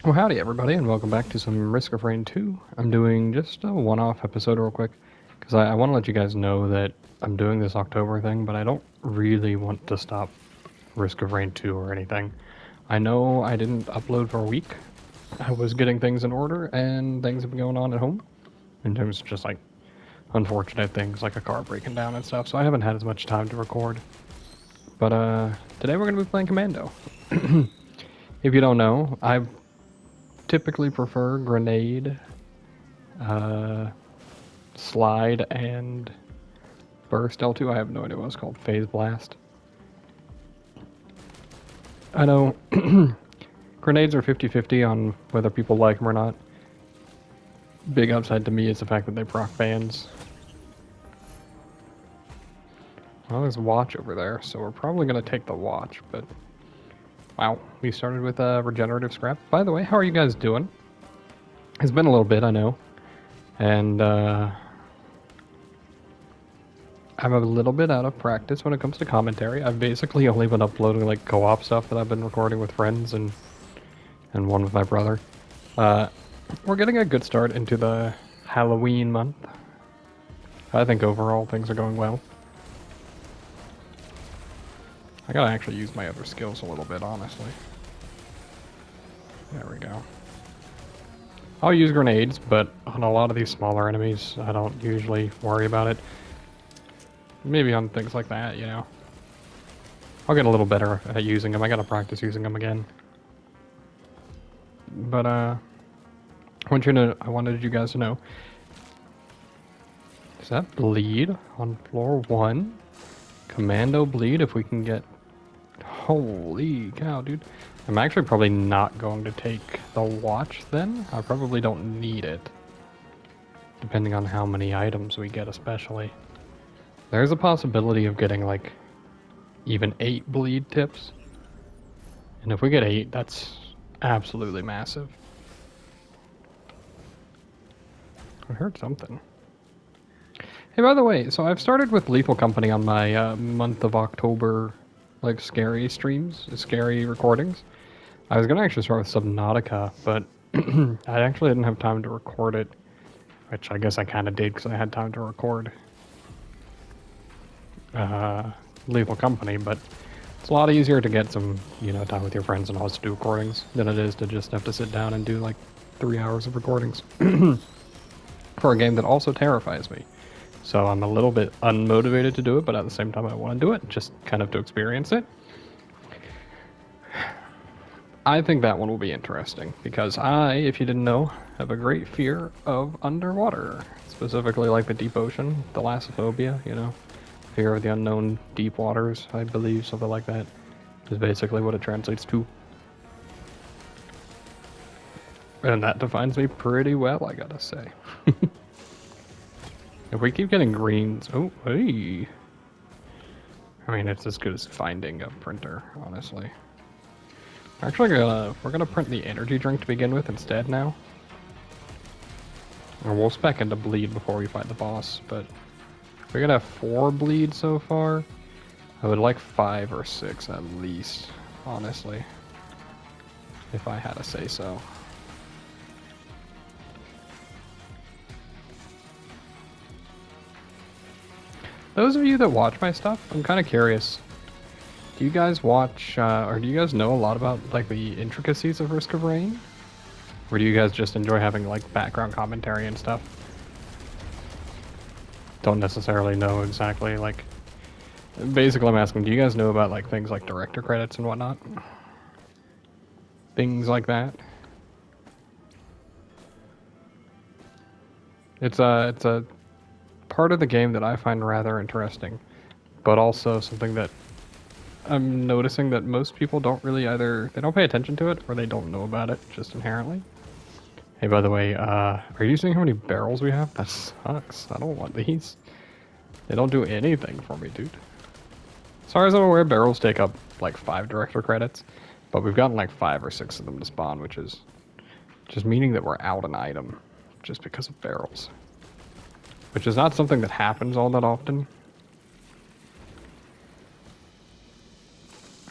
Well, howdy everybody, and welcome back to some Risk of Rain 2. I'm doing just a one-off episode real quick, because I want to let you guys know that I'm doing this October thing, but I don't really want to stop Risk of Rain 2 or anything. I know I didn't upload for a week. I was getting things in order, and things have been going on at home, in terms of just like unfortunate things like a car breaking down and stuff, so I haven't had as much time to record. But today we're going to be playing Commando. If you don't know, I typically prefer grenade, uh, slide, and burst L2. I have no idea what it's called. Phase blast. I know grenades are 50-50 on whether people like them or not. Big upside to me is the fact that they proc bans. Well, there's a watch over there, so we're probably going to take the watch, but wow, we started with a regenerative scrap. By the way, how are you guys doing? It's been a little bit, I know, and I'm a little bit out of practice when it comes to commentary. I've basically only been uploading like co-op stuff that I've been recording with friends and one with my brother. We're getting a good start into the Halloween month. I think overall things are going well. I gotta actually use my other skills a little bit, honestly. There we go. I'll use grenades, but on a lot of these smaller enemies, I don't usually worry about it. Maybe on things like that, you know. I'll get a little better at using them. I gotta practice using them again. But, I wanted you guys to know. Does that bleed on floor 1? Commando bleed if we can get... Holy cow, dude. I'm actually probably not going to take the watch then. I probably don't need it. Depending on how many items we get especially. There's a possibility of getting like even 8 bleed tips. And if we get 8, that's absolutely massive. I heard something. Hey, by the way, so I've started with Lethal Company on my month of October, like, scary streams, scary recordings. I was gonna actually start with Subnautica, but I actually didn't have time to record it, which I guess I kind of did because I had time to record Lethal Company, but it's a lot easier to get some, time with your friends and also do recordings than it is to just have to sit down and do, like, 3 hours of recordings for a game that also terrifies me. So I'm a little bit unmotivated to do it, but at the same time I want to do it, just kind of to experience it. I think that one will be interesting, because I, if you didn't know, have a great fear of underwater. Specifically like the deep ocean, thalassophobia, fear of the unknown deep waters, I believe, something like that, is basically what it translates to. And that defines me pretty well, I gotta say. If we keep getting greens... Oh, hey! I mean, it's as good as finding a printer, honestly. Actually, we're gonna print the energy drink to begin with instead now. Or we'll spec into bleed before we fight the boss, but... we're gonna have 4 bleed so far. I would like 5 or 6 at least, honestly. If I had to say so. Those of you that watch my stuff, I'm kind of curious. Do you guys watch, or do you guys know a lot about, like, the intricacies of Risk of Rain? Or do you guys just enjoy having, like, background commentary and stuff? Don't necessarily know exactly, like... Basically, I'm asking, do you guys know about, like, things like director credits and whatnot? Things like that? It's a part of the game that I find rather interesting, but also something that I'm noticing that most people don't really either... they don't pay attention to it, or they don't know about it, just inherently. Hey, by the way, are you seeing how many barrels we have? That sucks. I don't want these. They don't do anything for me, dude. As far as I'm aware, barrels take up, like, 5 director credits, but we've gotten, like, 5 or 6 of them to spawn, which is just meaning that we're out an item just because of barrels. Which is not something that happens all that often.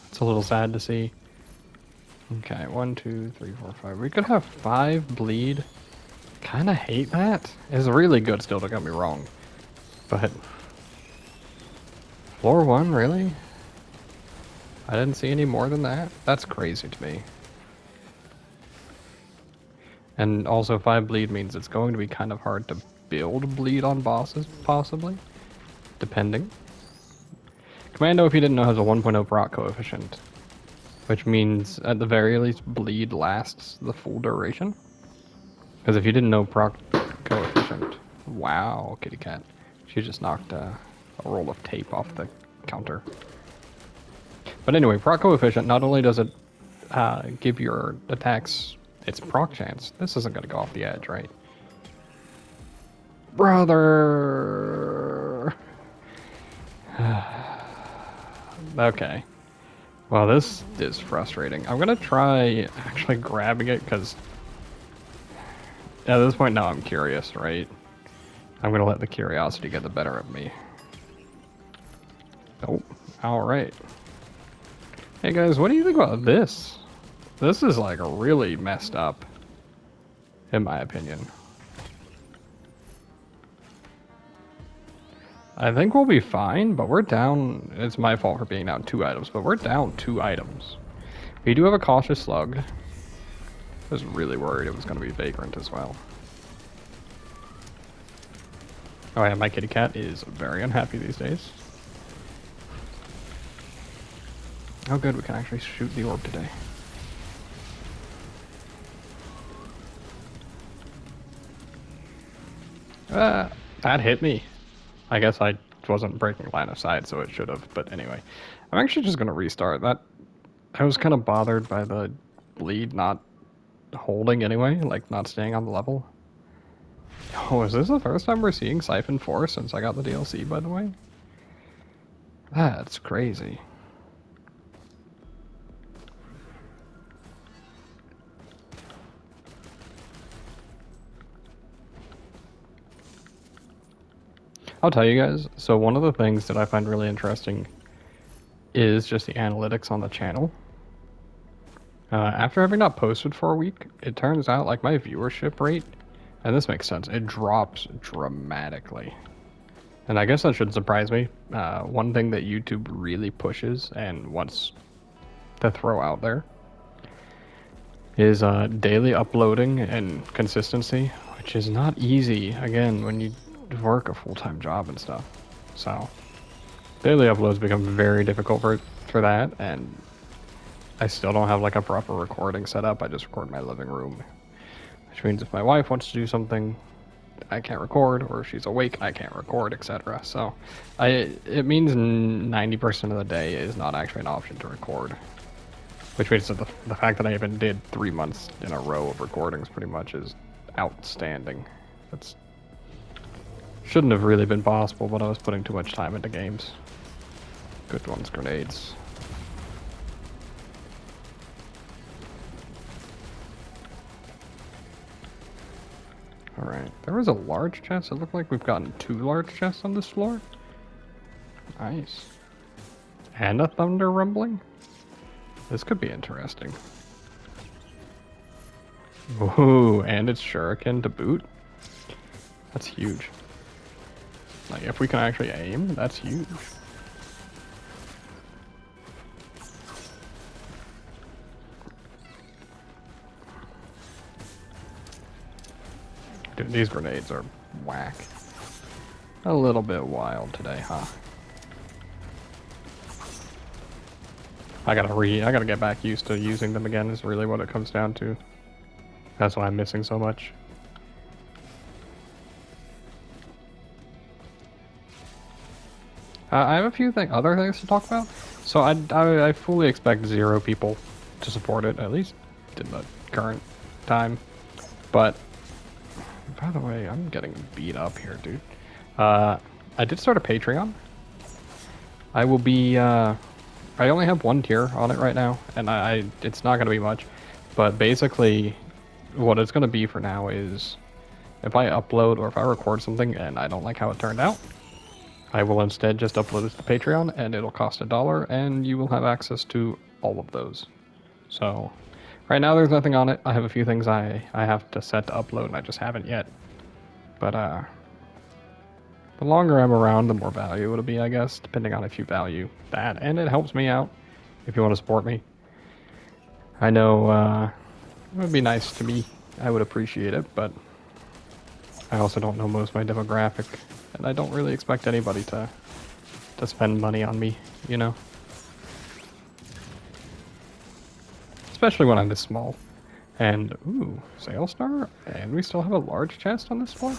It's a little sad to see. Okay, 1, 2, 3, 4, 5. We could have 5 bleed. Kind of hate that. It's really good still, don't get me wrong. But floor 1, really? I didn't see any more than that? That's crazy to me. And also 5 bleed means it's going to be kind of hard to build bleed on bosses, possibly. Depending. Commando, if you didn't know, has a 1.0 proc coefficient. Which means, at the very least, bleed lasts the full duration. Because if you didn't know proc coefficient... Wow, kitty cat. She just knocked a roll of tape off the counter. But anyway, proc coefficient, not only does it give your attacks its proc chance. This isn't going to go off the edge, right? Brother! Okay. Well, this is frustrating. I'm going to try actually grabbing it, because at this point now I'm curious, right? I'm going to let the curiosity get the better of me. Nope. Alright. Hey guys, what do you think about this? This is like really messed up, in my opinion. I think we'll be fine, but we're down. It's my fault for being down 2 items, but we're down 2 items. We do have a cautious slug. I was really worried it was going to be vagrant as well. Oh yeah, my kitty cat is very unhappy these days. Oh good, we can actually shoot the orb today. That hit me. I guess I wasn't breaking line of sight, so it should have. But anyway, I'm actually just going to restart. That I was kind of bothered by the bleed not holding anyway, like not staying on the level. Oh, is this the first time we're seeing Siphon 4 since I got the DLC, by the way? That's crazy. I'll tell you guys, so one of the things that I find really interesting is just the analytics on the channel. After having not posted for a week, it turns out like my viewership rate, and this makes sense, it drops dramatically. And I guess that should surprise me. One thing that YouTube really pushes and wants to throw out there is daily uploading and consistency, which is not easy, again, when you work a full-time job and stuff. So daily uploads become very difficult for that, and I still don't have like a proper recording set up. I just record in my living room, which means if my wife wants to do something, I can't record, or if she's awake, I can't record, etc. So it means 90% of the day is not actually an option to record, which means that the fact that I even did 3 months in a row of recordings pretty much is outstanding. That's shouldn't have really been possible, but I was putting too much time into games. Good ones, grenades. Alright, there was a large chest. It looked like we've gotten 2 large chests on this floor. Nice. And a thunder rumbling? This could be interesting. Ooh, and it's shuriken to boot. That's huge. Like, if we can actually aim, that's huge. Dude, these grenades are whack. A little bit wild today, huh? I gotta get back used to using them again, is really what it comes down to. That's why I'm missing so much. I have a few other things to talk about. So I fully expect 0 people to support it, at least in the current time. But, by the way, I'm getting beat up here, dude. I did start a Patreon. I will be, I only have 1 tier on it right now, and it's not going to be much. But basically, what it's going to be for now is, if I upload or if I record something and I don't like how it turned out, I will instead just upload it to Patreon, and it'll cost $1, and you will have access to all of those. So, Right now there's nothing on it. I have a few things I have to set to upload and I just haven't yet. But the longer I'm around, the more value it'll be, I guess, depending on if you value that. And it helps me out if you want to support me. I know it would be nice to me. I would appreciate it, but I also don't know most of my demographic, and I don't really expect anybody to spend money on me, you know? Especially when I'm this small. And, ooh, Sail Star? And we still have a large chest on this floor?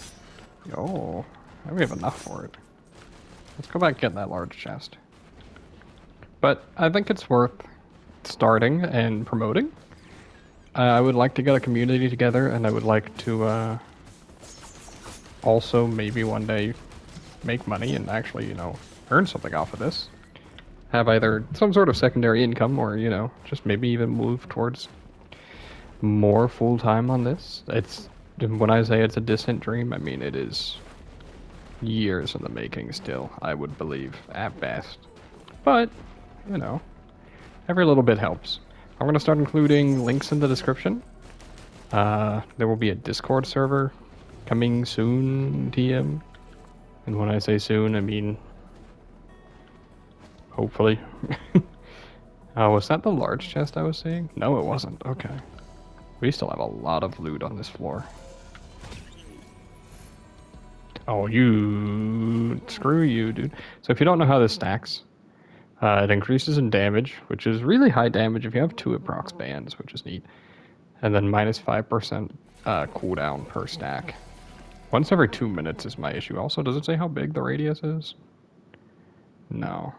Yo, we have enough for it. Let's go back and get that large chest. But I think it's worth starting and promoting. I would like to get a community together, and I would like to also maybe one day make money and actually, you know, earn something off of this. Have either some sort of secondary income or, you know, just maybe even move towards more full-time on this. It's, when I say it's a distant dream, I mean it is years in the making still, I would believe, at best. But, you know, every little bit helps. I'm going to start including links in the description. There will be a Discord server coming soon, TM. And when I say soon, I mean hopefully. Was that the large chest I was seeing? No, it wasn't. Okay. We still have a lot of loot on this floor. Oh, you... Screw you, dude. So if you don't know how this stacks, it increases in damage, which is really high damage if you have 2 approx bands, which is neat. And then minus 5% cooldown per stack. Once every 2 minutes is my issue. Also, does it say how big the radius is? No.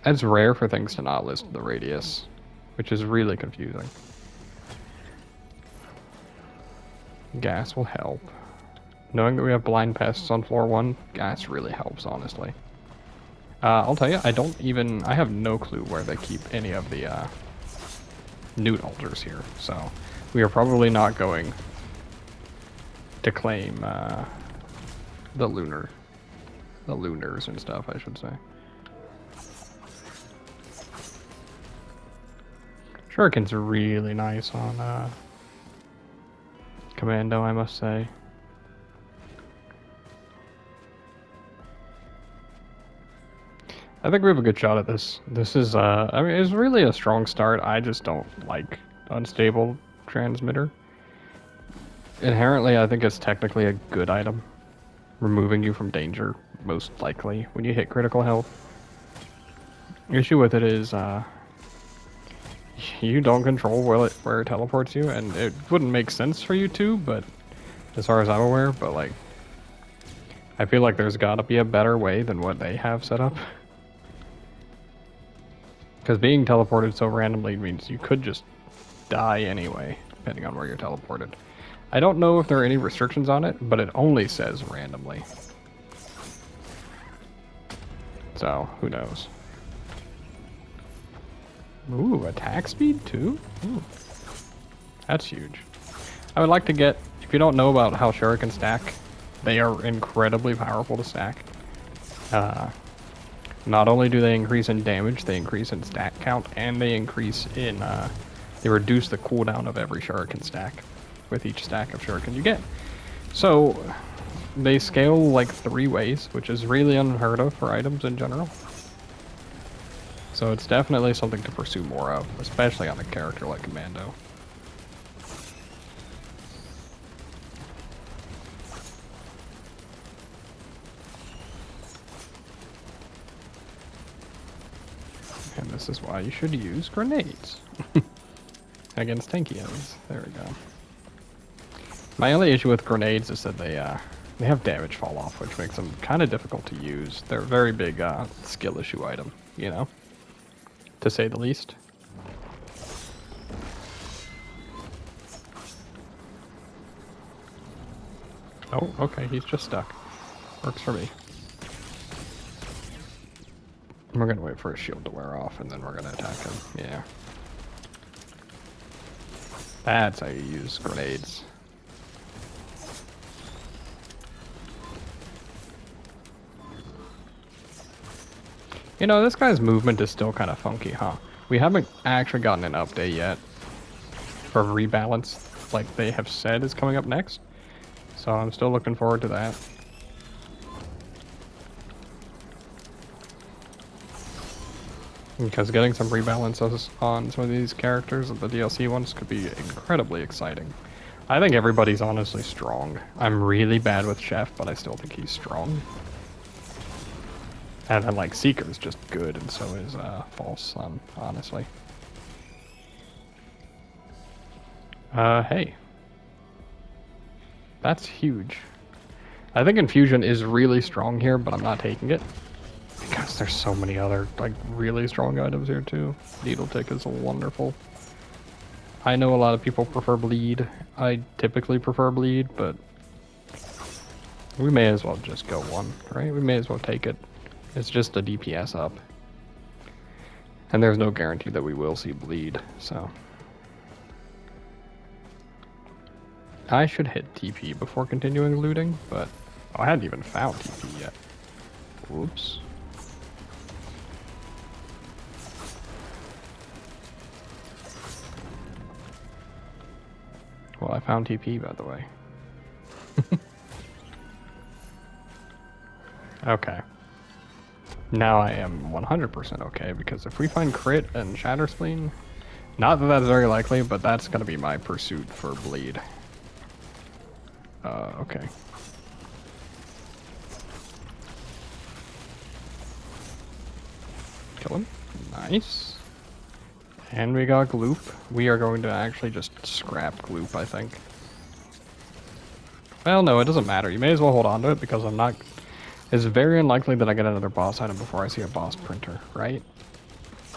It's rare for things to not list the radius, which is really confusing. Gas will help. Knowing that we have blind pests on floor 1, gas really helps, honestly. I'll tell you, I have no clue where they keep any of the newt altars here, so we are probably not going to claim the lunars and stuff, I should say. Shuriken's really nice on Commando, I must say. I think we have a good shot at this. This is, I mean, it's really a strong start. I just don't like unstable transmitter. Inherently, I think it's technically a good item. Removing you from danger, most likely, when you hit critical health. The issue with it is, you don't control where it teleports you, and it wouldn't make sense for you to, but as far as I'm aware, but like, I feel like there's gotta be a better way than what they have set up. Because being teleported so randomly means you could just die anyway, depending on where you're teleported. I don't know if there are any restrictions on it, but it only says randomly. So, who knows? Ooh, attack speed too? Ooh. That's huge. I would like to get, if you don't know about how shuriken stack, they are incredibly powerful to stack. Not only do they increase in damage, they increase in stack count, and they increase in, they reduce the cooldown of every shuriken stack with each stack of shuriken you get. So, they scale like 3 ways, which is really unheard of for items in general. So it's definitely something to pursue more of, especially on a character like Commando. And this is why you should use grenades. Against tanky enemies. There we go. My only issue with grenades is that they have damage fall off, which makes them kind of difficult to use. They're a very big skill issue item, you know? To say the least. Oh, okay, he's just stuck. Works for me. We're gonna wait for his shield to wear off, and then we're gonna attack him. Yeah. That's how you use grenades. You know, this guy's movement is still kind of funky, huh? We haven't actually gotten an update yet for rebalance, like they have said is coming up next. So I'm still looking forward to that. Because getting some rebalances on some of these characters, the DLC ones, could be incredibly exciting. I think everybody's honestly strong. I'm really bad with Chef, but I still think he's strong. And then, like, Seeker's just good, and so is False Sun, honestly. Hey. That's huge. I think Infusion is really strong here, but I'm not taking it. Because there's so many other, like, really strong items here, too. Needle Tick is wonderful. I know a lot of people prefer Bleed. I typically prefer Bleed, but we may as well just go one, right? We may as well take it. It's just a DPS up. And there's no guarantee that we will see Bleed, so. I should hit TP before continuing looting, but I hadn't even found TP yet. Whoops. Well, I found TP, by the way. Okay. Now I am 100% okay, because if we find Crit and Shatter Spleen, not that that's very likely, but that's going to be my pursuit for Bleed. Okay. Kill him. Nice. And we got Gloop. We are going to actually just scrap Gloop, I think. Well, no, it doesn't matter. You may as well hold on to it, because I'm not... It's very unlikely that I get another boss item before I see a boss printer, right?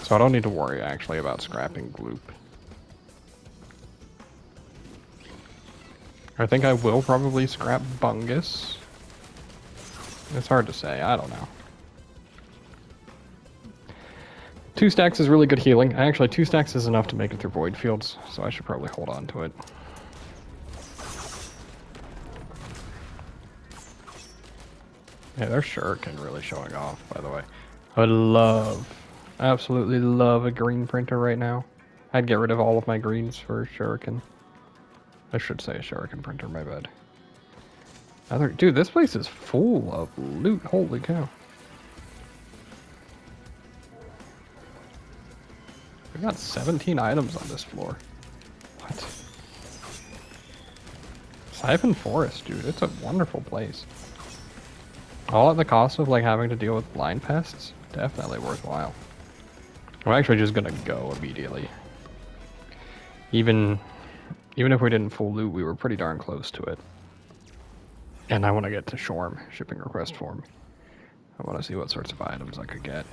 So I don't need to worry, actually, about scrapping Gloop. I think I will probably scrap Bungus. It's hard to say, I don't know. 2 stacks is really good healing. Actually, 2 stacks is enough to make it through Void Fields, so I should probably hold on to it. Yeah, there's Shuriken really showing off, by the way. I would love, absolutely love a green printer right now. I'd get rid of all of my greens for Shuriken. I should say a Shuriken printer, my bad. Dude, this place is full of loot, holy cow. We got 17 items on this floor. What? Siphon Forest, dude, it's a wonderful place. All at the cost of, like, having to deal with blind pests? Definitely worthwhile. I'm actually just gonna go immediately. Even if we didn't full loot, we were pretty darn close to it. And I want to get to Shorm, shipping request form. I want to see what sorts of items I could get.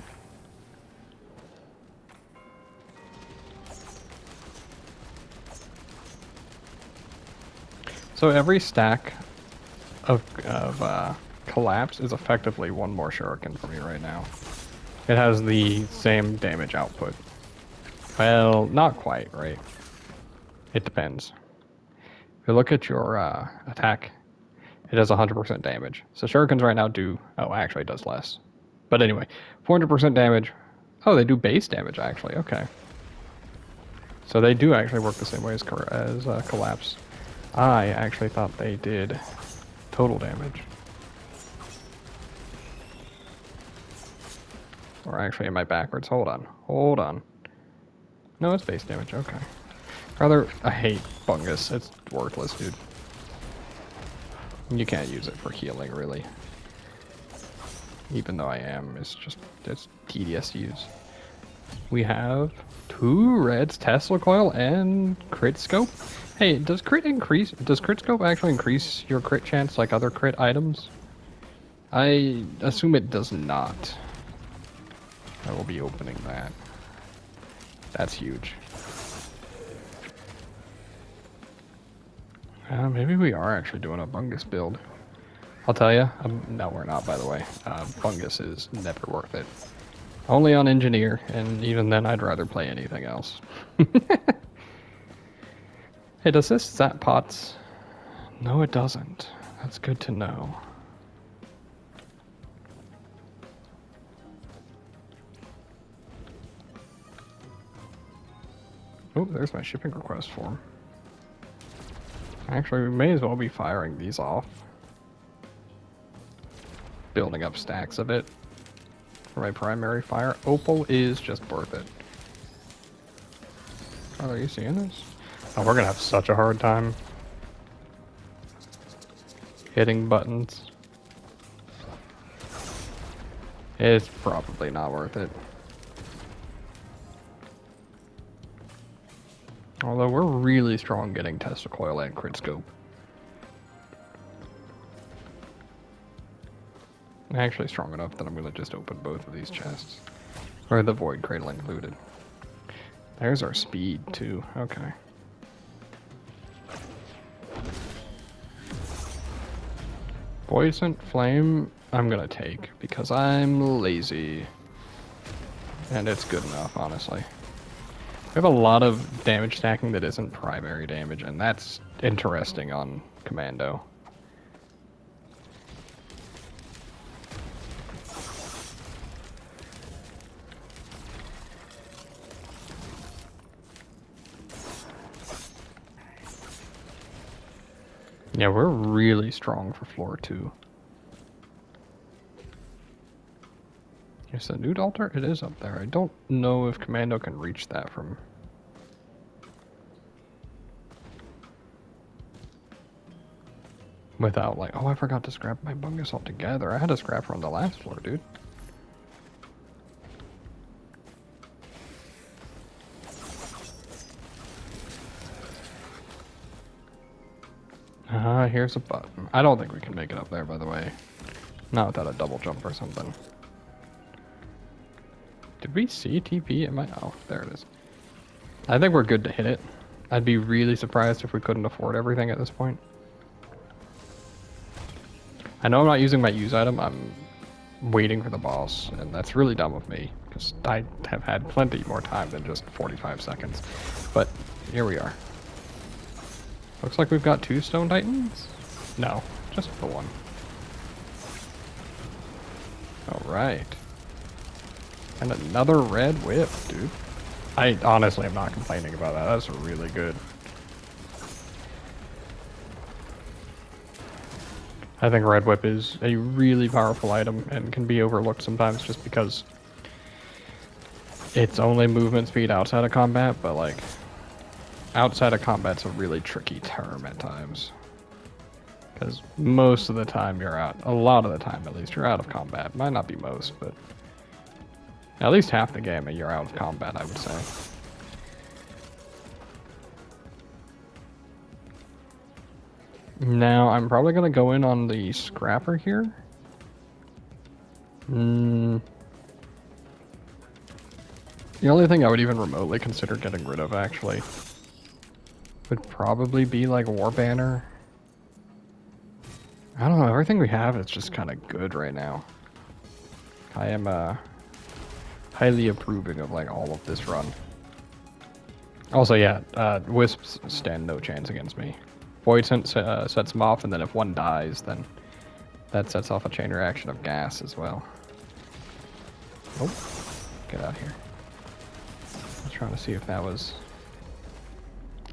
So every stack of Collapse is effectively one more Shuriken for me right now. It has the same damage output. Well, not quite, right? It depends. If you look at your attack, it does 100% damage. So Shurikens right now do... Oh, actually it does less. But anyway, 400% damage. Oh, they do base damage, actually. Okay. So they do actually work the same way as Collapse. I actually thought they did total damage. Or actually, am I backwards? Hold on. Hold on. No, it's base damage. Okay. Rather, I hate Bungus. It's worthless, dude. You can't use it for healing, really. Even though I am, it's tedious to use. We have 2 reds, Tesla Coil, and Crit Scope. Hey, does Crit Scope actually increase your crit chance like other crit items? I assume it does not. I will be opening that. That's huge. Maybe we are actually doing a Bungus build. I'll tell you. No, we're not, by the way. Bungus is never worth it. Only on Engineer, and even then I'd rather play anything else. Hey, does this zap pots? No, it doesn't. That's good to know. Oh, there's my shipping request form. Actually, we may as well be firing these off. Building up stacks of it for my primary fire. Opal is just worth it. Oh, are you seeing this? Oh, we're gonna have such a hard time hitting buttons. It's probably not worth it. Although we're really strong getting testicoil and crit scope. Actually strong enough that I'm gonna just open both of these chests. Or the void cradle included. There's our speed too, okay. Poisoned flame I'm gonna take because I'm lazy. And it's good enough, honestly. We have a lot of damage stacking that isn't primary damage, and that's interesting on Commando. Yeah, we're really strong for floor 2. Is the nude altar? It is up there. I don't know if Commando can reach that from... without, like... Oh, I forgot to scrap my bungus altogether. I had to scrap her on the last floor, dude. Here's a button. I don't think we can make it up there, by the way. Not without a double jump or something. Did we see TP? Oh, there it is. I think we're good to hit it. I'd be really surprised if we couldn't afford everything at this point. I know I'm not using my use item. I'm waiting for the boss, and that's really dumb of me, because I have had plenty more time than just 45 seconds. But here we are. Looks like we've got 2 stone titans? No, just the one. Alright. And another red whip, dude. I honestly am not complaining about that. That's really good. I think red whip is a really powerful item and can be overlooked sometimes just because it's only movement speed outside of combat, but like outside of combat's a really tricky term at times. Because most of the time you're out, a lot of the time at least, you're out of combat. Might not be most, but at least half the game you're out of combat, I would say. Now, I'm probably going to go in on the scrapper here. The only thing I would even remotely consider getting rid of, actually, would probably be like War Banner. I don't know, everything we have is just kind of good right now. I am highly approving of like all of this run. Also, yeah, Wisps stand no chance against me. Void sets them off, and then if one dies, then that sets off a chain reaction of gas as well. Oh, get out of here. I was trying to see if that was...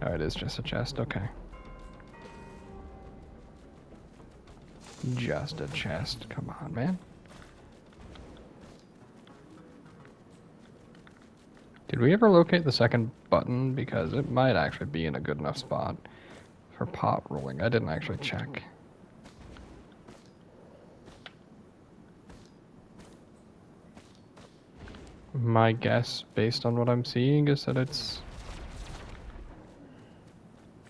Oh, it is just a chest, okay. Just a chest, come on, man. Did we ever locate the second button? Because it might actually be in a good enough spot for pot rolling. I didn't actually check. My guess, based on what I'm seeing, is that it's...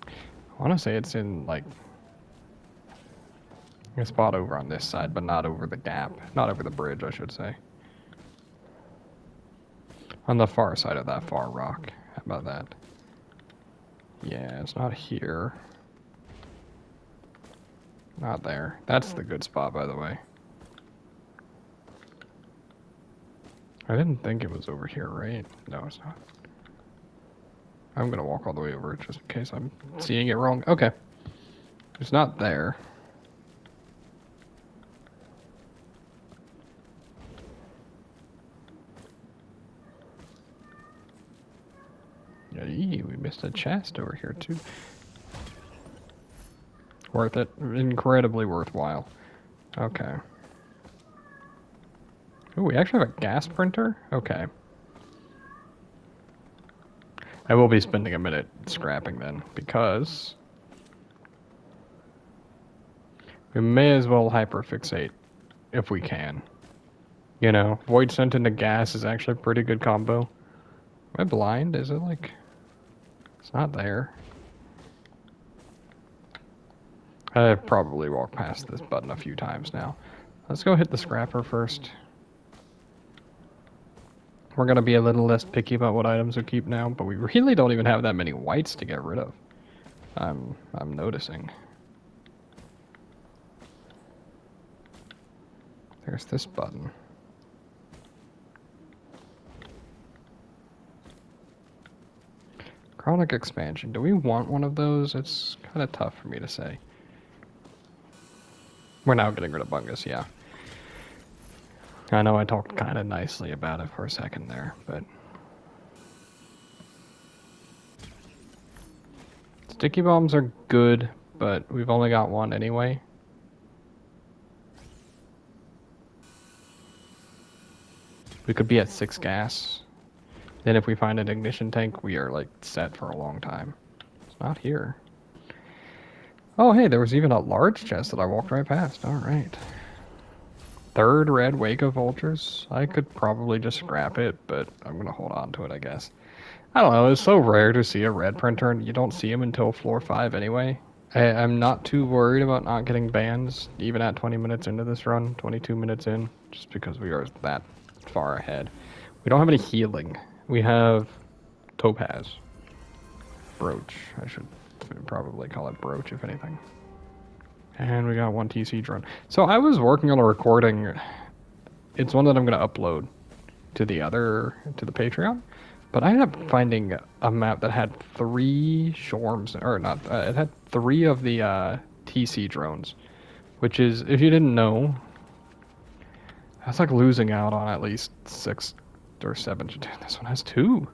I want to say it's in, like, a spot over on this side, but not over the gap. Not over the bridge, I should say. On the far side of that far rock. How about that? Yeah, it's not here. Not there. That's the good spot, by the way. I didn't think it was over here, right? No, it's not. I'm gonna walk all the way over just in case I'm seeing it wrong. Okay. It's not there. Yeah, we missed a chest over here too. Worth it. Incredibly worthwhile. Okay. Oh, we actually have a gas printer? Okay. I will be spending a minute scrapping then, because we may as well hyperfixate if we can. You know, void sent into gas is actually a pretty good combo. Am I blind? Is it like... It's not there. I've probably walked past this button a few times now. Let's go hit the scrapper first. We're going to be a little less picky about what items we keep now, but we really don't even have that many whites to get rid of. I'm noticing. There's this button. Chronic expansion. Do we want one of those? It's kind of tough for me to say. We're now getting rid of Bungus, yeah. I know I talked kind of nicely about it for a second there, but... Sticky bombs are good, but we've only got one anyway. We could be at 6 gas. Then if we find an ignition tank, we are like set for a long time. It's not here. Oh hey, there was even a large chest that I walked right past. Alright. 3rd red wake of vultures. I could probably just scrap it, but I'm gonna hold on to it, I guess. I don't know, it's so rare to see a red printer, and you don't see them until floor 5 anyway. I'm not too worried about not getting bans, even at 20 minutes into this run, 22 minutes in, just because we are that far ahead. We don't have any healing. We have topaz. Brooch. I should probably call it brooch, if anything. And we got 1 TC drone. So I was working on a recording. It's one that I'm going to upload to the Patreon. But I ended up finding a map that had 3 Shorms, or not, it had 3 of the TC drones. Which is, if you didn't know, that's like losing out on at least 6 or 7. Dude, this one has 2.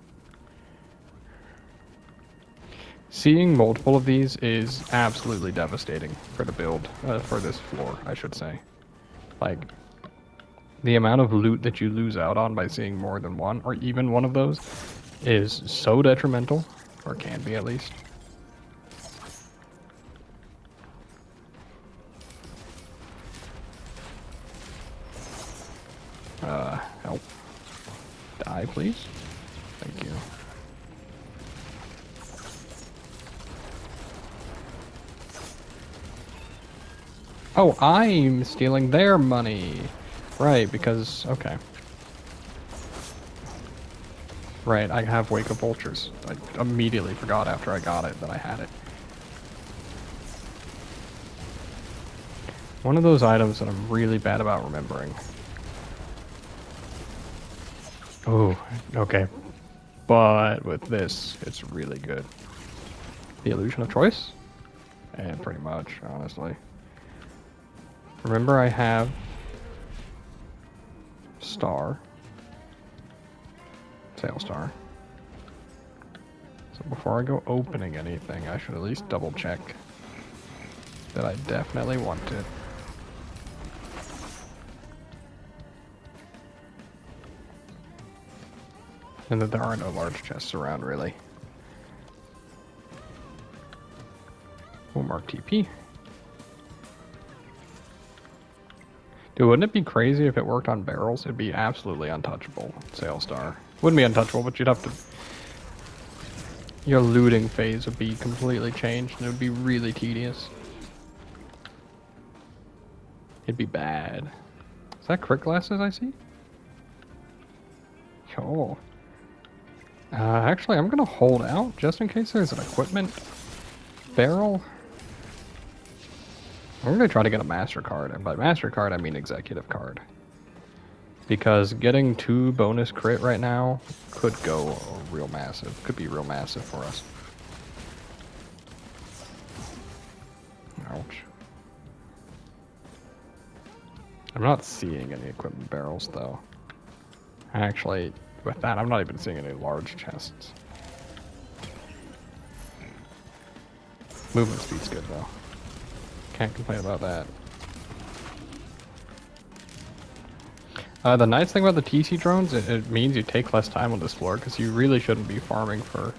Seeing multiple of these is absolutely devastating for the build, for this floor, I should say. Like, the amount of loot that you lose out on by seeing more than one, or even one of those, is so detrimental, or can be at least. Help. Die, please. Thank you. Oh, I'm stealing their money. Right, because... Okay. Right, I have Wake of Vultures. I immediately forgot after I got it that I had it. One of those items that I'm really bad about remembering. Oh, okay. But with this, it's really good. The illusion of choice? And pretty much, honestly. Remember I have Star. Sail Star. So before I go opening anything, I should at least double check that I definitely want it. And that there are no large chests around, really. We'll mark TP. Dude, wouldn't it be crazy if it worked on barrels? It'd be absolutely untouchable, Sail Star. Wouldn't be untouchable, but you'd have to... Your looting phase would be completely changed, and it would be really tedious. It'd be bad. Is that crit glasses I see? Oh. Actually, I'm gonna hold out, just in case there's an equipment barrel. I'm gonna try to get a master card, and by master card I mean executive card. Because getting 2 bonus crit right now could go real massive. Could be real massive for us. Ouch. I'm not seeing any equipment barrels though. Actually, with that I'm not even seeing any large chests. Movement speed's good though. Can't complain about that. The nice thing about the TC drones, it means you take less time on this floor, because you really shouldn't be farming for...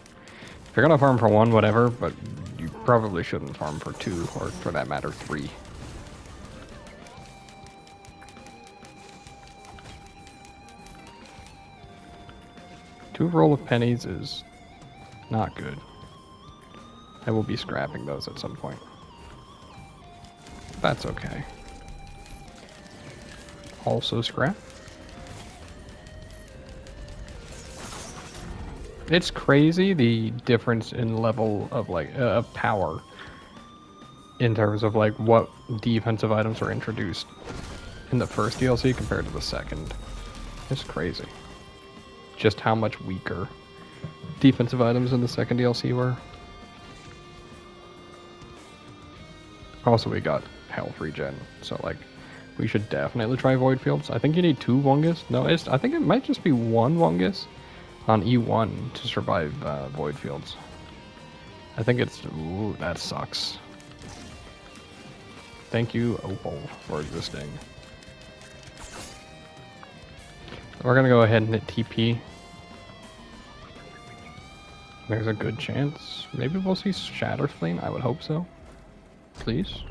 If you're gonna farm for 1, whatever, but you probably shouldn't farm for 2, or for that matter, 3. Two roll of pennies is not good. I will be scrapping those at some point. That's okay. Also scrap. It's crazy the difference in level of like power in terms of like what defensive items were introduced in the first DLC compared to the second. It's crazy. Just how much weaker defensive items in the second DLC were. Also, we got health regen, so like we should definitely try void fields. I think you need 2 Wungus. No, I think it might just be 1 Wungus on E1 to survive void fields. I think it's... Ooh, that sucks. Thank you, Opal, for existing. We're gonna go ahead and hit TP. There's a good chance. Maybe we'll see Shatterspleen. I would hope so. Please.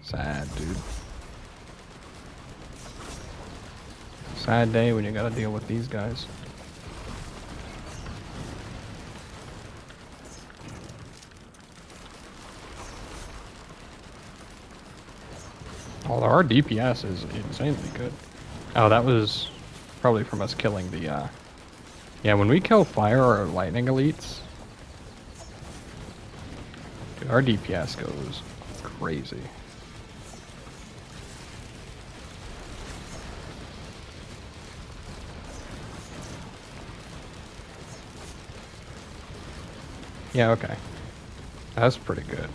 Sad, dude. Sad day when you gotta deal with these guys. Although our DPS is insanely good. Oh, that was probably from us killing the, Yeah, when we kill fire or lightning elites, dude, our DPS goes crazy. Yeah, okay. That's pretty good.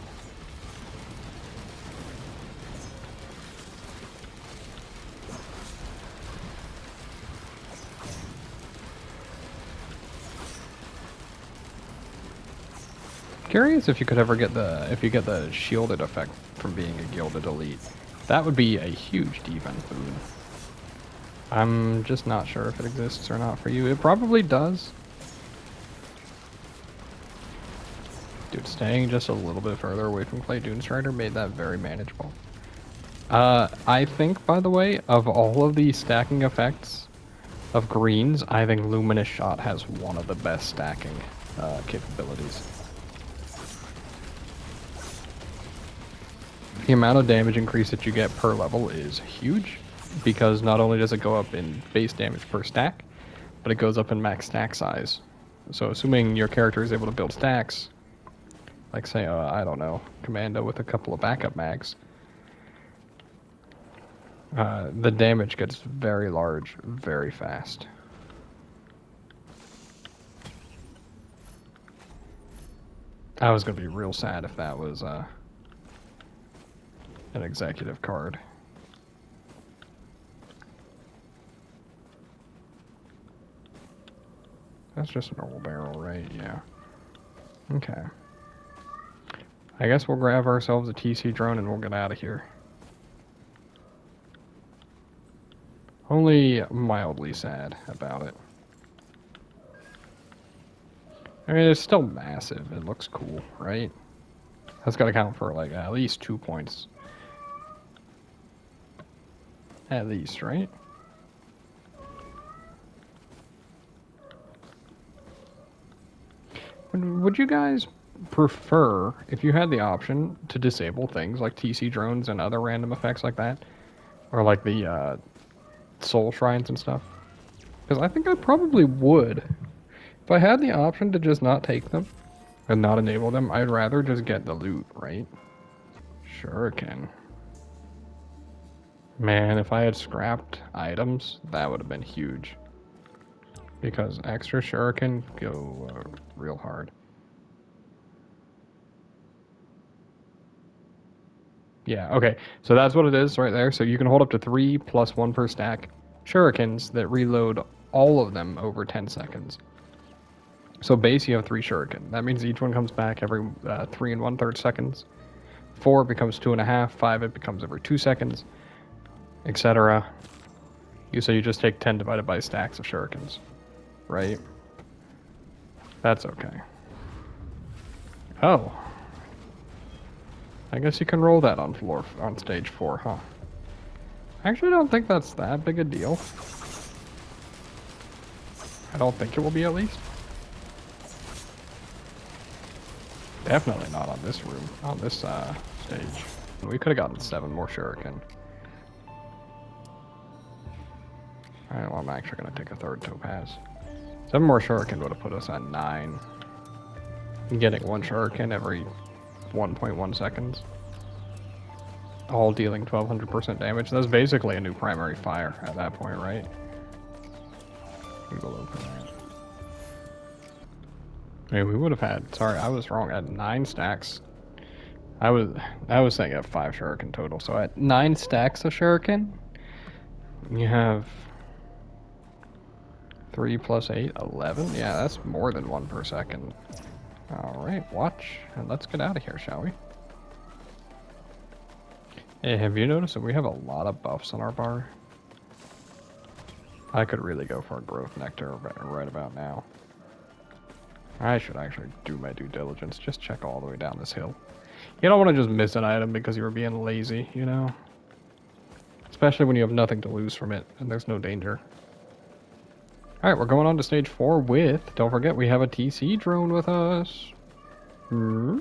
Curious if you could ever get the shielded effect from being a gilded elite. That would be a huge defense boon. I'm just not sure if it exists or not for you. It probably does. Dude, staying just a little bit further away from Clay Dunestrider made that very manageable. I think, by the way, of all of the stacking effects of greens, I think Luminous Shot has one of the best stacking capabilities. The amount of damage increase that you get per level is huge, because not only does it go up in base damage per stack, but it goes up in max stack size. So assuming your character is able to build stacks, like say, I don't know, Commando with a couple of backup mags, the damage gets very large very fast. I was going to be real sad if that was an executive card. That's just a normal barrel, right? Yeah. Okay. I guess we'll grab ourselves a TC drone and we'll get out of here. Only mildly sad about it. I mean, it's still massive. It looks cool, right? That's got to count for, like, at least 2 points. At least, right? Would you guys prefer, if you had the option, to disable things like TC drones and other random effects like that? Or like the soul shrines and stuff? Because I think I probably would. If I had the option to just not take them and not enable them, I'd rather just get the loot, right? Shuriken. Man, if I had scrapped items, that would have been huge. Because extra Shuriken go real hard. Yeah, okay. So that's what it is right there. So you can hold up to 3 plus 1 per stack Shurikens that reload all of them over 10 seconds. So base, you have 3 shuriken. That means each one comes back every 3 and 1/3 seconds. 4 becomes 2.5. 5 it becomes every 2 seconds, etc. So you just take 10 divided by stacks of shurikens, right? That's okay. Oh, I guess you can roll that on stage 4, huh? I actually don't think that's that big a deal. I don't think it will be, at least. Definitely not on this room, on this stage. We could have gotten 7 more shuriken. Alright, well, I'm actually going to take a 3rd topaz. 7 more shuriken would have put us at 9. Getting 1 shuriken every 1.1 seconds. All dealing 1200% damage. That's basically a new primary fire at that point, right? Go open that. I mean, we would have had, sorry, I was wrong, at 9 stacks. I was saying at 5 shuriken total. So at 9 stacks of shuriken, you have 3 plus 8, 11. Yeah, that's more than 1 per second. Alright, watch, and let's get out of here, shall we? Hey, have you noticed that we have a lot of buffs on our bar? I could really go for a growth nectar right about now. I should actually do my due diligence, just check all the way down this hill. You don't want to just miss an item because you were being lazy, you know? Especially when you have nothing to lose from it, and there's no danger. Alright, we're going on to stage 4 with, don't forget, we have a TC drone with us. I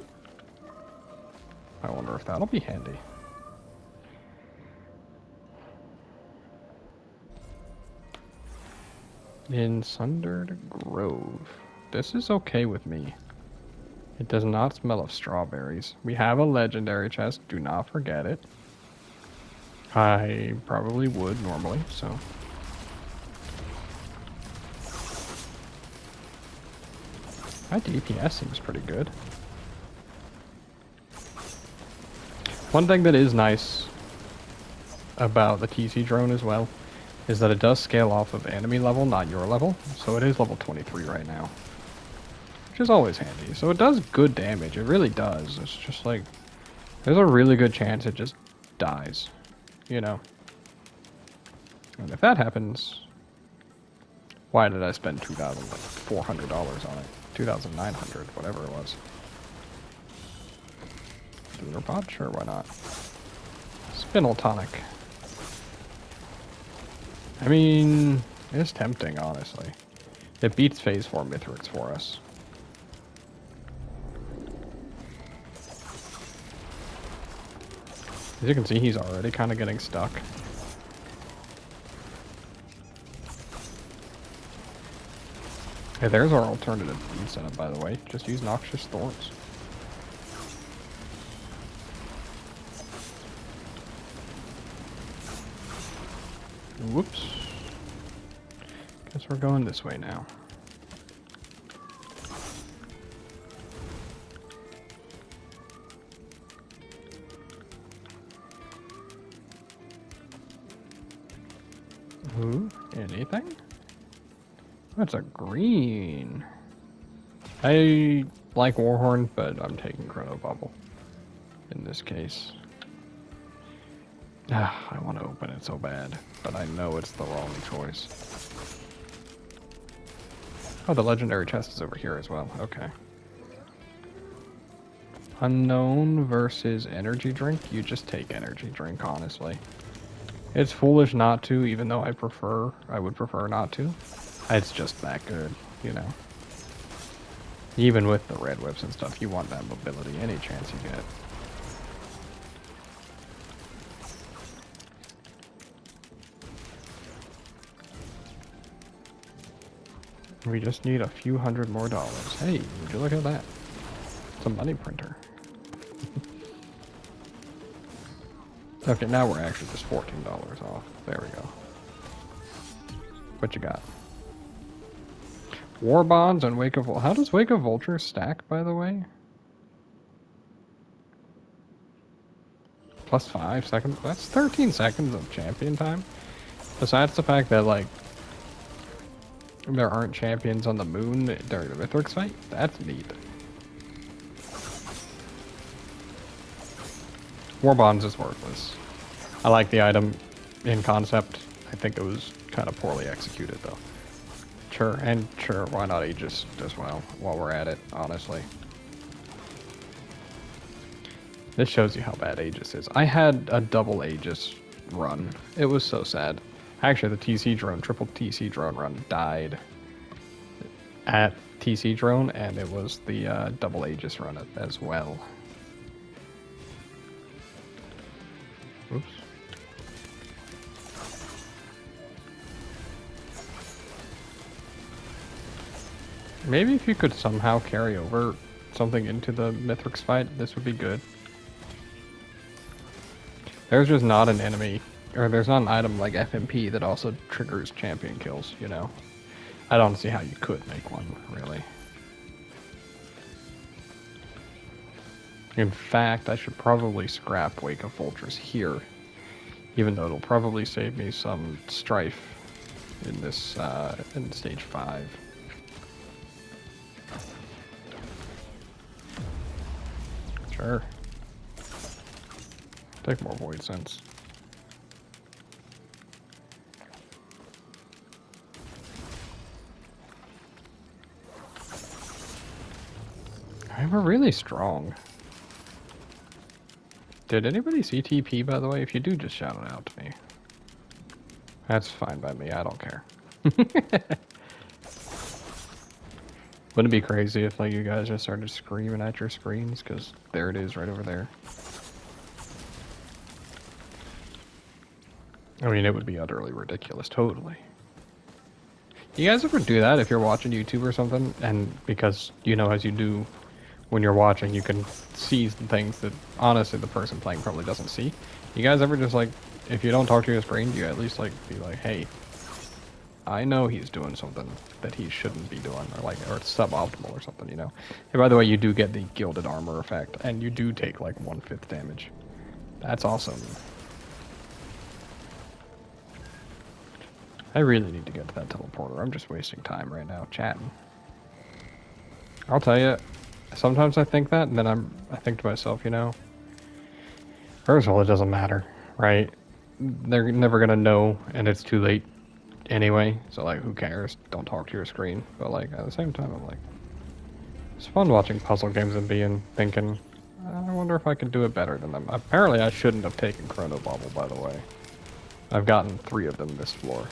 wonder if that'll be handy. In Sundered Grove. This is okay with me. It does not smell of strawberries. We have a legendary chest, do not forget it. I probably would normally, so. My DPS seems pretty good. One thing that is nice about the TC drone as well is that it does scale off of enemy level, not your level. So it is level 23 right now, which is always handy. So it does good damage. It really does. It's just like, there's a really good chance it just dies, you know? And if that happens, why did I spend $2,400 on it? 2,900, whatever it was. Lunar pod? Sure, why not? Spinel tonic. I mean, it's tempting, honestly. It beats phase 4 Mithrix for us. As you can see, he's already kind of getting stuck. Hey, there's our alternative feed setup, by the way. Just use Noxious Thorns. Whoops. Guess we're going this way now. Ooh, anything? That's a green. I like Warhorn, but I'm taking Chrono Bubble in this case. I want to open it so bad, but I know it's the wrong choice. Oh, the legendary chest is over here as well. Okay. Unknown versus energy drink. You just take energy drink, honestly. It's foolish not to, even though I would prefer not to. It's just that good, you know. Even with the red whips and stuff, you want that mobility any chance you get. We just need a few $100 more. Hey, would you look at that? It's a money printer. Okay, now we're actually just $14 off. There we go. What you got? War Bonds and Wake of Vulture. How does Wake of Vulture stack, by the way? Plus 5 seconds. That's 13 seconds of champion time. Besides the fact that, like, There aren't champions on the moon during the Mythrix fight? That's neat. War Bonds is worthless. I like the item in concept. I think it was kind of poorly executed, though. Sure, and sure, why not Aegis as well, while we're at it, honestly. This shows you how bad Aegis is. I had a double Aegis run. It was so sad. Actually, the TC drone, triple TC drone run died at TC drone, and it was the double Aegis run as well. Oops. Maybe if you could somehow carry over something into the Mythrix fight, this would be good. There's just not an enemy, or there's not an item like FMP that also triggers champion kills, you know? I don't see how you could make one, really. In fact, I should probably scrap Wake of Vultures here, even though it'll probably save me some strife in this, in stage 5. Sure. Take more Void Sense. We're really strong. Did anybody see TP, by the way? If you do, just shout it out to me. That's fine by me. I don't care. Wouldn't it be crazy if like you guys just started screaming at your screens? Because there it is right over there. I mean, it would be utterly ridiculous. Totally. You guys ever do that if you're watching YouTube or something? And because, you know, as you do when you're watching, you can see things that honestly the person playing probably doesn't see. You guys ever just like, if you don't talk to your screen, you at least like be like, hey, I know he's doing something that he shouldn't be doing, or like, or it's suboptimal or something, you know? And by the way, you do get the gilded armor effect, and you do take like 1/5 damage. That's awesome. I really need to get to that teleporter. I'm just wasting time right now chatting. I'll tell you, sometimes I think that, and then I think to myself, you know, first of all, it doesn't matter, right? They're never gonna know, and it's too late anyway, so like, who cares? Don't talk to your screen. But like, at the same time, I'm like, it's fun watching puzzle games and thinking, I wonder if I can do it better than them. Apparently, I shouldn't have taken Chrono Bobble, by the way. I've gotten 3 of them this floor.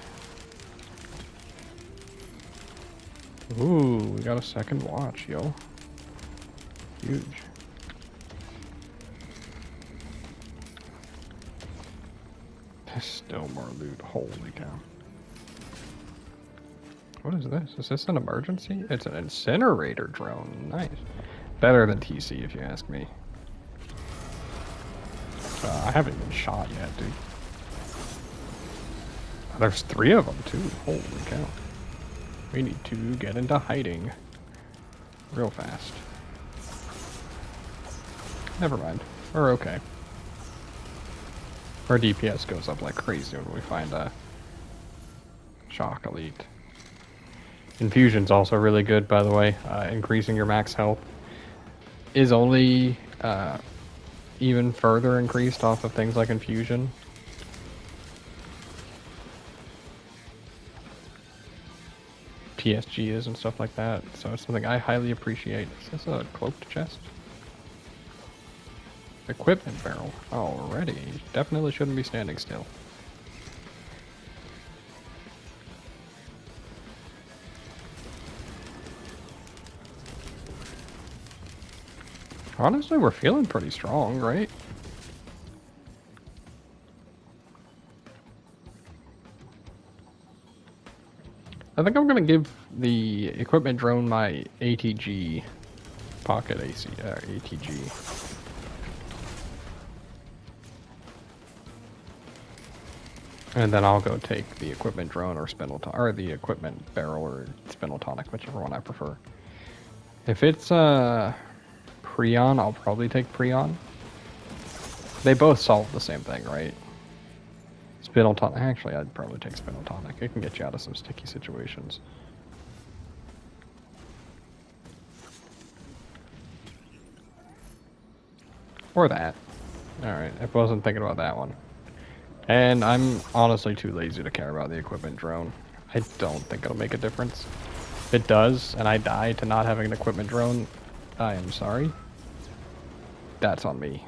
Ooh, we got a second watch, yo. Huge. There's still more loot. Holy cow. What is this? Is this an emergency? It's an incinerator drone. Nice. Better than TC, if you ask me. I haven't even shot yet, dude. There's 3 of them, too. Holy cow. We need to get into hiding real fast. Never mind. We're okay. Our DPS goes up like crazy when we find a Shock Elite. Infusion's also really good, by the way. Increasing your max health is only even further increased off of things like Infusion. PSG is and stuff like that, so it's something I highly appreciate. Is this a cloaked chest? Equipment barrel. Already. Definitely shouldn't be standing still. Honestly, we're feeling pretty strong, right? I think I'm gonna give the equipment drone my ATG pocket ATG. And then I'll go take the equipment drone or or the equipment barrel or Spinotonic, whichever one I prefer. If it's Prion, I'll probably take Prion. They both solve the same thing, right? Spinotonic. Actually, I'd probably take Spinotonic. It can get you out of some sticky situations. Or that. Alright, I wasn't thinking about that one. And I'm honestly too lazy to care about the equipment drone. I don't think it'll make a difference. If it does, and I die to not having an equipment drone, I am sorry. That's on me.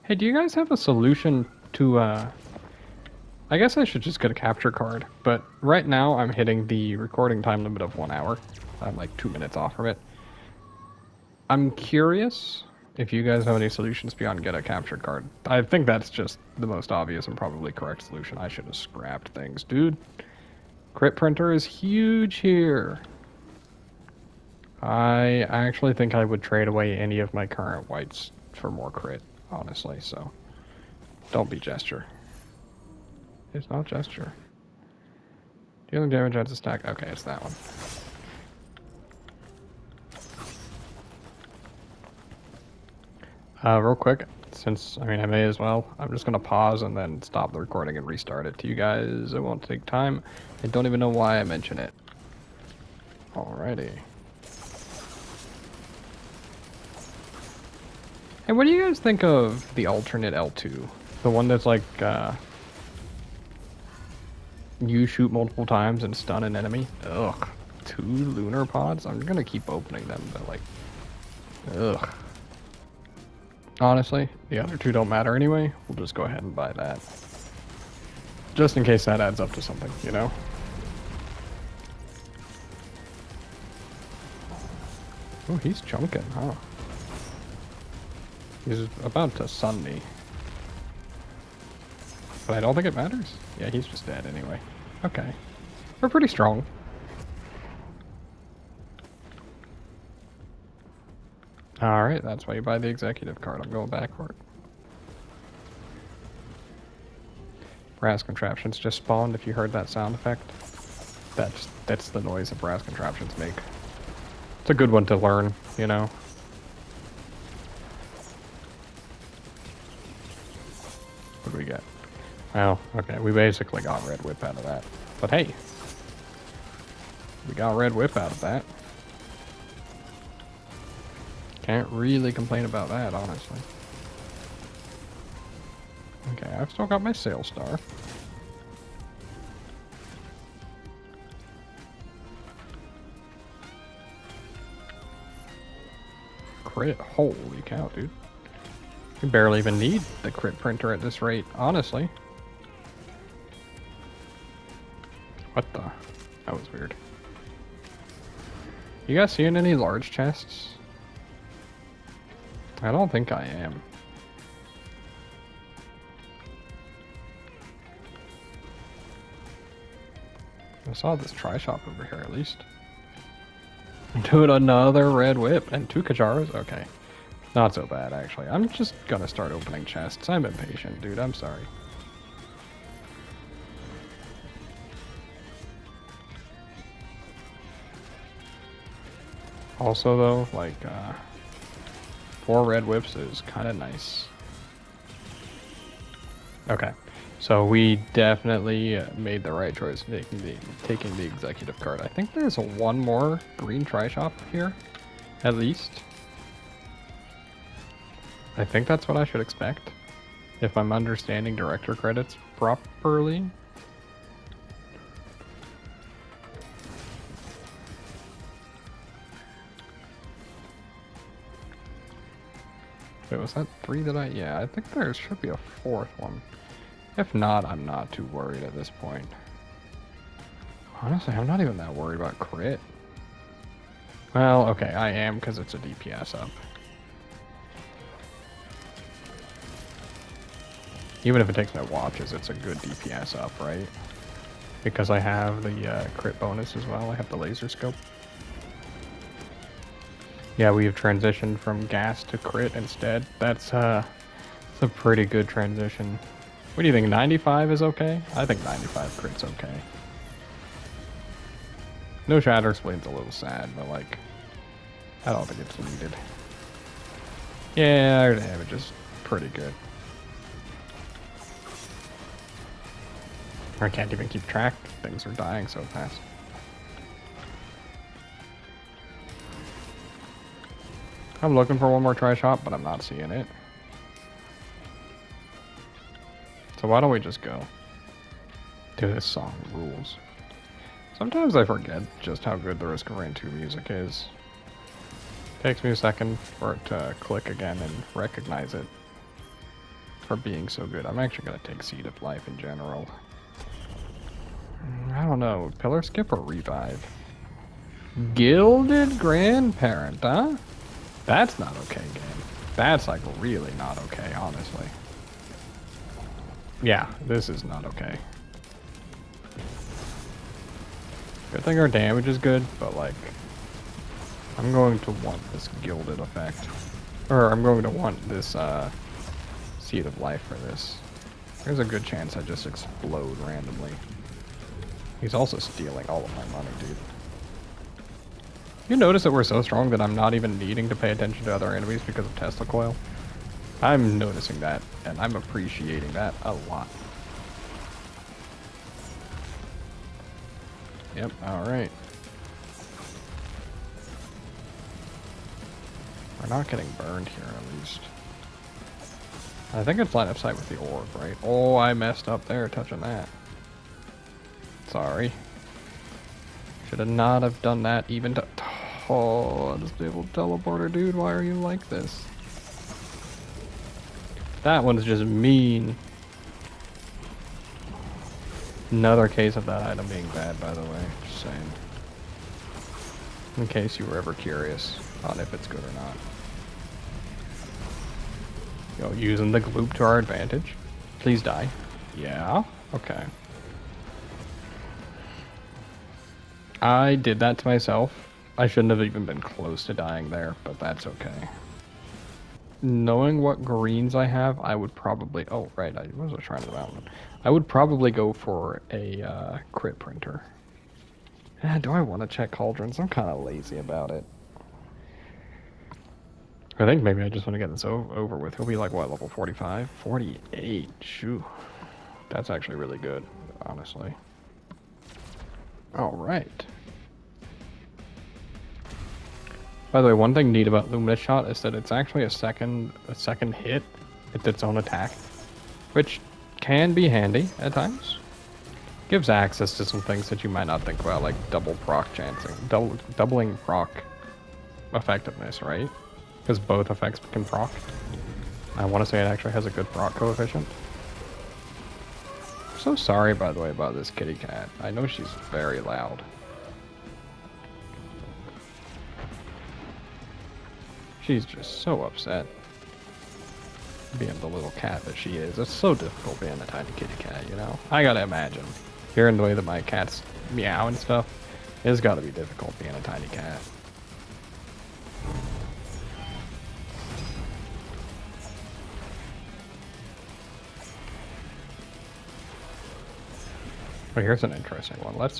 Hey, do you guys have a solution to, I guess I should just get a capture card, but right now I'm hitting the recording time limit of 1 hour. I'm like 2 minutes off from it. I'm curious if you guys have any solutions beyond get a capture card. I think that's just the most obvious and probably correct solution. I should have scrapped things, dude. Crit printer is huge here. I actually think I would trade away any of my current whites for more crit, honestly, so don't be gesture. It's not gesture. Dealing damage adds a stack. Okay, it's that one. Real quick, since, I mean, I may as well, I'm just going to pause and then stop the recording and restart it to you guys. It won't take time. I don't even know why I mention it. Alrighty. Hey, what do you guys think of the alternate L2? The one that's like, you shoot multiple times and stun an enemy? Ugh. 2 lunar pods? I'm gonna keep opening them, but like, ugh. Honestly, the other 2 don't matter anyway. We'll just go ahead and buy that. Just in case that adds up to something, you know? Oh, he's chunking, huh? He's about to sun me. But I don't think it matters. Yeah, he's just dead anyway. Okay. We're pretty strong. Alright, that's why you buy the executive card. I'm going backward. Brass contraptions just spawned if you heard that sound effect. That's the noise that brass contraptions make. It's a good one to learn, you know? What do we get? Well, okay, we basically got red whip out of that. But hey, we got red whip out of that. Can't really complain about that, honestly. Okay, I've still got my sail star. Crit, holy cow, dude. You barely even need the crit printer at this rate, honestly. What the? That was weird. You guys seeing any large chests? I don't think I am. I saw this tri-shop over here at least. Doing another red whip and 2 Kajaras? Okay. Not so bad, actually. I'm just gonna start opening chests. I'm impatient, dude. I'm sorry. Also, though, like, 4 red whips is kind of nice. Okay. So we definitely made the right choice taking the executive card. I think there's one more green tri-shop here, at least. I think that's what I should expect, if I'm understanding director credits properly. Wait, was that 3 that I... Yeah, I think there should be a 4th one. If not, I'm not too worried at this point. Honestly, I'm not even that worried about crit. Well, okay, I am because it's a DPS up. Even if it takes my watches, it's a good DPS up, right? Because I have the crit bonus as well. I have the laser scope. Yeah, we have transitioned from gas to crit instead. That's a pretty good transition. What do you think, 95 is okay? I think 95 crit's okay. No Shatter Spleen's a little sad, but like, I don't think it's needed. Yeah, our damage is pretty good. I can't even keep track. Things are dying so fast. I'm looking for one more tri-shot, but I'm not seeing it. So why don't we just go? Dude, this song rules. Sometimes I forget just how good the Risk of Rain 2 music is. Takes me a second for it to click again and recognize it for being so good. I'm actually going to take Seed of Life in general. I don't know, Pillar Skip or Revive? Gilded Grandparent, huh? That's not okay, game. That's like really not okay, honestly. Yeah, this is not okay. Good thing our damage is good, but like, I'm going to want this Gilded effect. Or I'm going to want this Seed of Life for this. There's a good chance I just explode randomly. He's also stealing all of my money, dude. You notice that we're so strong that I'm not even needing to pay attention to other enemies because of Tesla Coil? I'm noticing that, and I'm appreciating that a lot. Yep, alright. We're not getting burned here, at least. I think it's line of sight with the orb, right? Oh, I messed up there touching that. Sorry. Should have not have done that even to... Oh, disabled teleporter, dude. Why are you like this? That one's just mean. Another case of that item being bad, by the way. Just saying. In case you were ever curious on if it's good or not. Yo, using the gloop to our advantage. Please die. Yeah? Okay. I did that to myself. I shouldn't have even been close to dying there, but that's okay. Knowing what greens I have, I would probably... Oh, right, I was a Shrine of the Mountain. I would probably go for a crit printer. Do I want to check cauldrons? I'm kind of lazy about it. I think maybe I just want to get this over with. He'll be like, what, level 45? 48. Shoo. That's actually really good, honestly. All right. By the way, one thing neat about Luminous Shot is that it's actually a second hit. It's its own attack, which can be handy at times. Gives access to some things that you might not think about, like double proc chancing, doubling proc effectiveness, right? Because both effects can proc. I want to say it actually has a good proc coefficient. I'm so sorry, by the way, about this kitty cat. I know she's very loud. She's just so upset being the little cat that she is. It's so difficult being a tiny kitty cat, you know? I gotta imagine. Hearing the way that my cats meow and stuff, it's gotta be difficult being a tiny cat. But here's an interesting one. Let's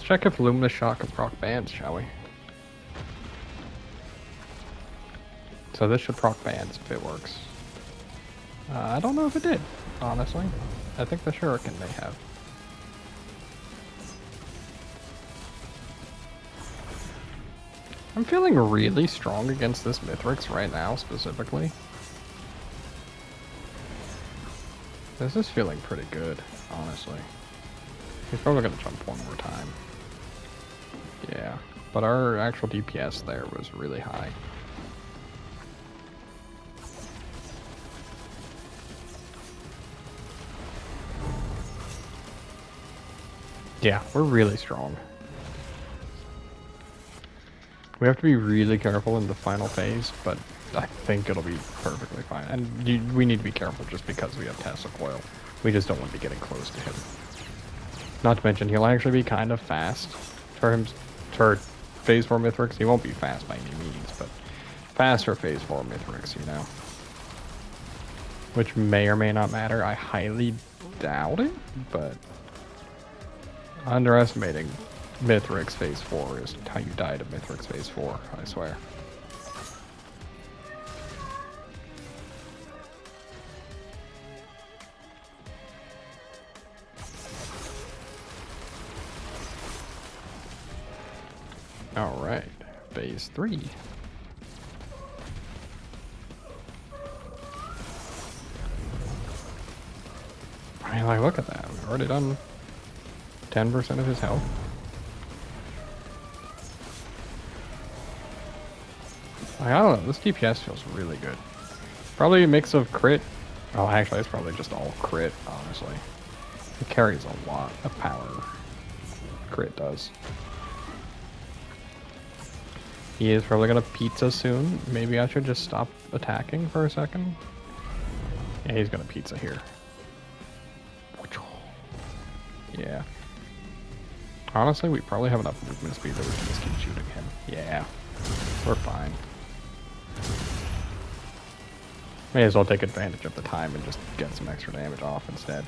check if Luminous Shot can proc bands, shall we? So this should proc bands if it works. I don't know if it did, honestly. I think the Shuriken may have. I'm feeling really strong against this Mithrix right now, specifically. This is feeling pretty good, honestly. He's probably gonna jump one more time. Yeah, but our actual DPS there was really high. Yeah, we're really strong. We have to be really careful in the final phase, but I think it'll be perfectly fine. And we need to be careful just because we have Tesla Coil. We just don't want to be getting close to him. Not to mention, he'll actually be kind of fast for Phase 4 Mithrix. He won't be fast by any means, but fast for Phase 4 Mithrix, you know. Which may or may not matter. I highly doubt it, but underestimating Mithrix Phase 4 is how you die to Mithrix Phase 4, I swear. Alright, Phase 3. I mean, like, look at that. We've already done 10% of his health. I don't know, this DPS feels really good. Probably a mix of crit. Oh, actually, it's probably just all crit, honestly. It carries a lot of power. Crit does. He is probably gonna pizza soon. Maybe I should just stop attacking for a second. Yeah, he's gonna pizza here. Yeah. Honestly, we probably have enough movement speed that we can just keep shooting him. Yeah. We're fine. May as well take advantage of the time and just get some extra damage off instead.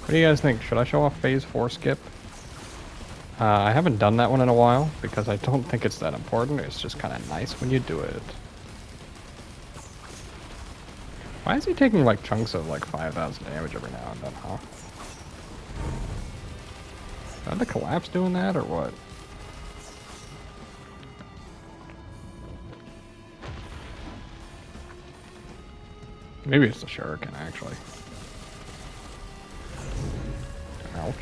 What do you guys think? Should I show off phase 4 skip? I haven't done that one in a while because I don't think it's that important. It's just kind of nice when you do it. Why is he taking like chunks of like 5,000 damage every now and then, huh? Is the collapse doing that or what? Maybe it's the shuriken actually. Ouch.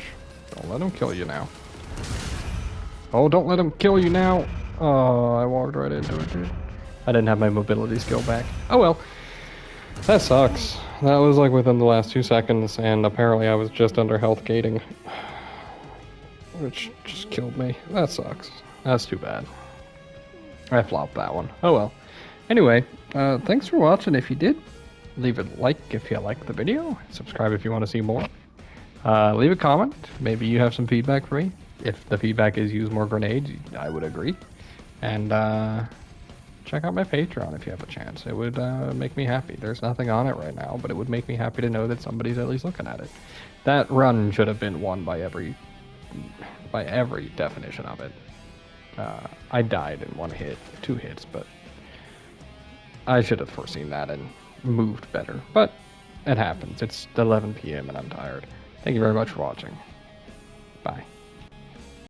Don't let him kill you now. Oh, don't let him kill you now! Oh, I walked right into it, dude. I didn't have my mobility skill back. Oh well. That sucks. That was like within the last 2 seconds, and apparently I was just under health gating. Which just killed me. That sucks. That's too bad. I flopped that one. Oh well. Anyway, thanks for watching. If you did, leave a like if you liked the video. Subscribe if you want to see more. Leave a comment. Maybe you have some feedback for me. If the feedback is use more grenades, I would agree. And check out my Patreon if you have a chance. It would make me happy. There's nothing on it right now, but it would make me happy to know that somebody's at least looking at it. That run should have been won by every definition of it. I died in 1 hit, 2 hits, but I should have foreseen that and moved better. But it happens. It's 11 p.m. and I'm tired. Thank you very much for watching. Bye.